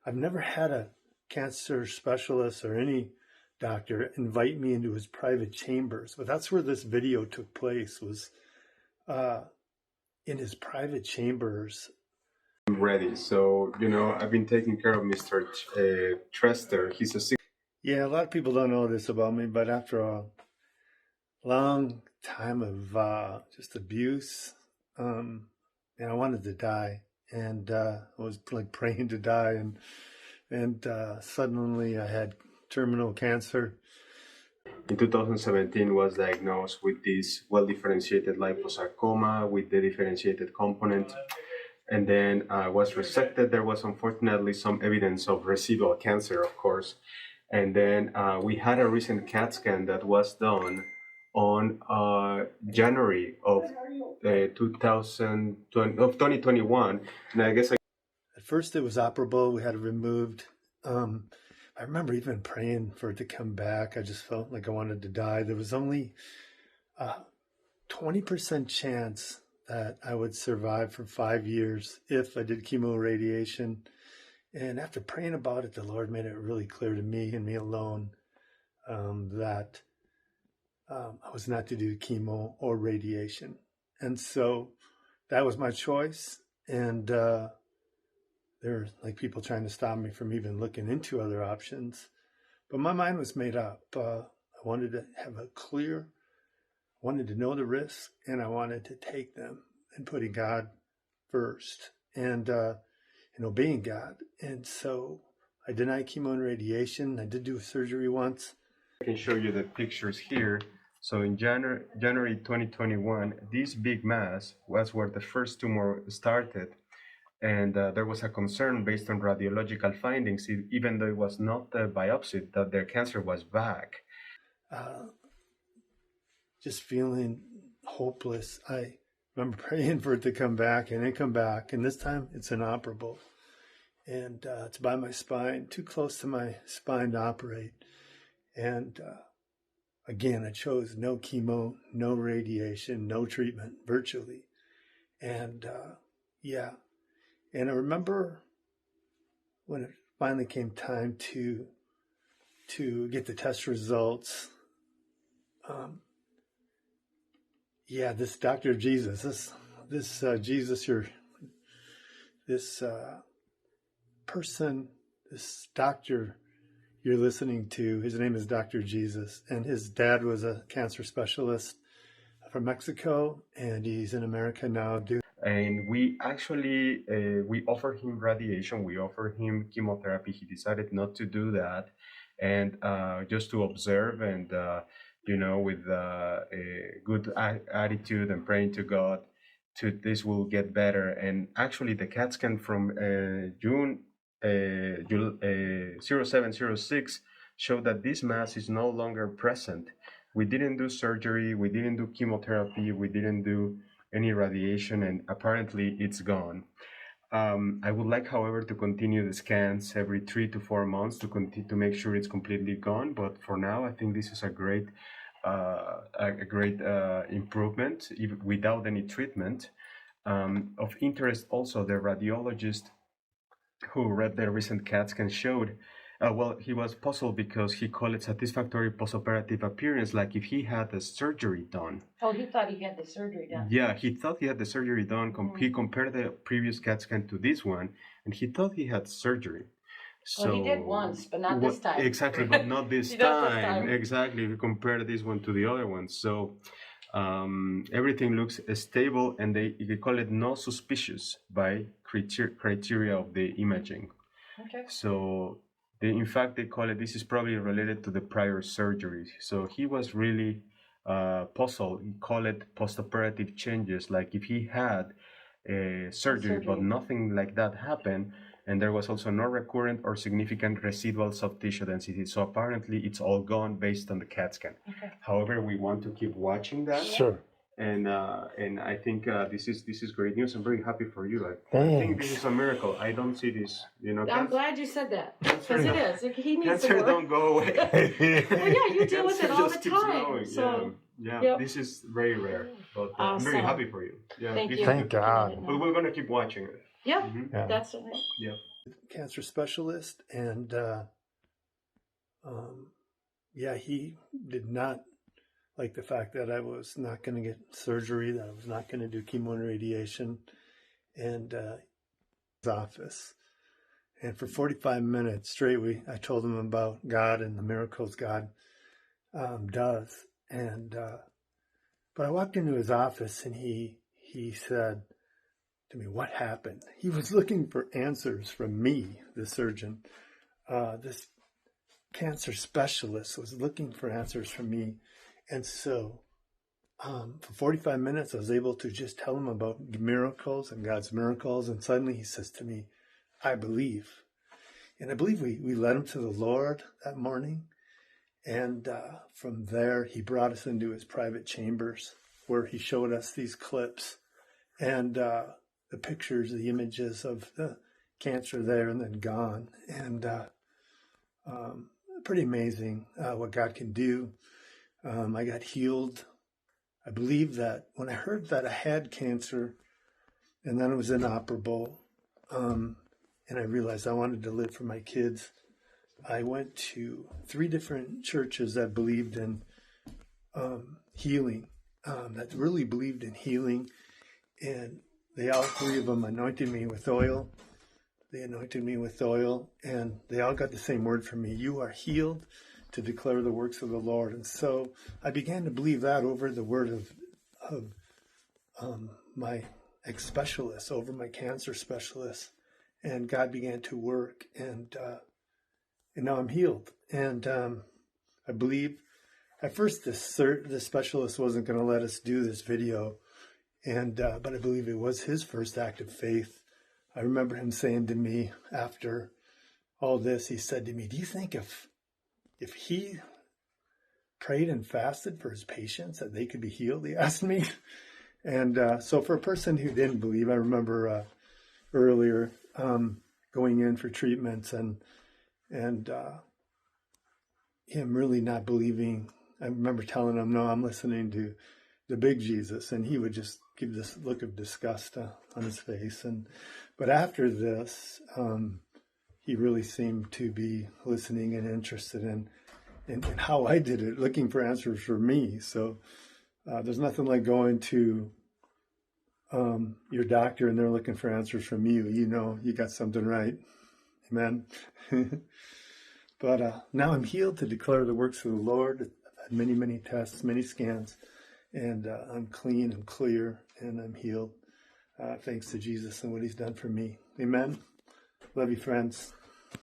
I've never had a cancer specialist or any doctor invite me into his private chambers, but that's where this video took place, was in his private chambers. I'm ready. So, I've been taking care of Mr. Trester. He's a Yeah, a lot of people don't know this about me, but after a long time of just abuse, and I wanted to die, and I was like praying to die, and suddenly I had terminal cancer. In 2017 was diagnosed with this well-differentiated liposarcoma with the differentiated component, and then was resected. There was unfortunately some evidence of residual cancer, of course, and then we had a recent CAT scan that was done on January of 2021, and I guess at first it was operable. We had it removed. I remember even praying for it to come back. I just felt like I wanted to die. There was only a 20% chance that I would survive for 5 years if I did chemo radiation. And after praying about it, the Lord made it really clear to me and me alone that I was not to do chemo or radiation. And so that was my choice. And there were like people trying to stop me from even looking into other options. But my mind was made up. I wanted to have wanted to know the risks, and I wanted to take them, and putting God first and obeying God. And so I denied chemo and radiation. I did do surgery once. I can show you the pictures here. So in January 2021, this big mass was where the first tumor started. And there was a concern based on radiological findings, even though it was not biopsied, that their cancer was back. Just feeling hopeless. I remember praying for it to come back, and it come back. And this time it's inoperable. And it's by my spine, too close to my spine to operate. And again, I chose no chemo, no radiation, no treatment, virtually. And And I remember when it finally came time to get the test results. This Dr. Jesus, this Jesus, this person, this doctor you're listening to, his name is Dr. Jesus, and his dad was a cancer specialist from Mexico, and he's in America now. And we actually, we offered him radiation, we offered him chemotherapy. He decided not to do that, and just to observe and, with a good attitude and praying to God, this will get better. And actually the CAT scan from June 0706 showed that this mass is no longer present. We didn't do surgery, we didn't do chemotherapy, we didn't do any radiation, and apparently it's gone. I would like, however, to continue the scans every 3 to 4 months to make sure it's completely gone. But for now, I think this is a great improvement, even without any treatment. Of interest, also, the radiologist who read the recent CAT scan showed. He was puzzled because he called it satisfactory postoperative appearance, like if he had the surgery done. Oh, he thought he had the surgery done. Yeah, he thought he had the surgery done. He compared the previous CAT scan to this one, and he thought he had surgery. So he did once, but not this time. Exactly, but not this time. Exactly, we compared this one to the other one. So everything looks stable, and they call it no suspicious by criteria of the imaging. Okay. So in fact, they call it, this is probably related to the prior surgery. So he was really puzzled. He called it postoperative changes, like if he had surgery, but nothing like that happened, and there was also no recurrent or significant residual soft tissue density. So apparently it's all gone based on the CAT scan. Okay. However, we want to keep watching that. Sure. And I think this is great news. I'm very happy for you. I Thanks. think this is a miracle. I don't see this. I'm glad you said that, because it is. He needs Cancer to don't go away. Well, yeah, you deal with it all the keeps time. going. So Yeah, this is very rare. But I'm very happy for you. Yeah, Thank you. Thank God. But we're gonna keep watching it. Yeah, Mhm. Yeah. that's it. Yeah. cancer specialist, and he did not like the fact that I was not going to get surgery, that I was not going to do chemo and radiation, and his office. And for 45 minutes straight, I told him about God and the miracles God does. And but I walked into his office, and he said to me, "What happened?" He was looking for answers from me, the surgeon. This cancer specialist was looking for answers from me. And so for 45 minutes, I was able to just tell him about miracles and God's miracles. And suddenly he says to me, "I believe." And I believe we led him to the Lord that morning. And from there, he brought us into his private chambers where he showed us these clips and the pictures, the images of the cancer there and then gone. And pretty amazing what God can do. I got healed. I believe that when I heard that I had cancer and then it was inoperable, and I realized I wanted to live for my kids, I went to 3 different churches that believed in healing, that really believed in healing. And they all 3 of them anointed me with oil. They anointed me with oil, and they all got the same word from me: "You are healed to declare the works of the Lord." And so I began to believe that over the word of my ex-specialist, over my cancer specialist. And God began to work, and now I'm healed. And I believe at first the specialist wasn't going to let us do this video, and but I believe it was his first act of faith. I remember him saying to me after all this, he said to me, "Do you think if he prayed and fasted for his patients that they could be healed?" He asked me. And so for a person who didn't believe, I remember earlier going in for treatments and him really not believing. I remember telling him, "No, I'm listening to the big Jesus," and he would just give this look of disgust on his face. But after this, he really seemed to be listening and interested in how I did it, looking for answers for me. So there's nothing like going to your doctor and they're looking for answers from you. You know, you got something right. Amen. But now I'm healed to declare the works of the Lord. I've had many, many tests, many scans, and I'm clean, I'm clear, and I'm healed. Thanks to Jesus and what he's done for me. Amen. Love you, friends.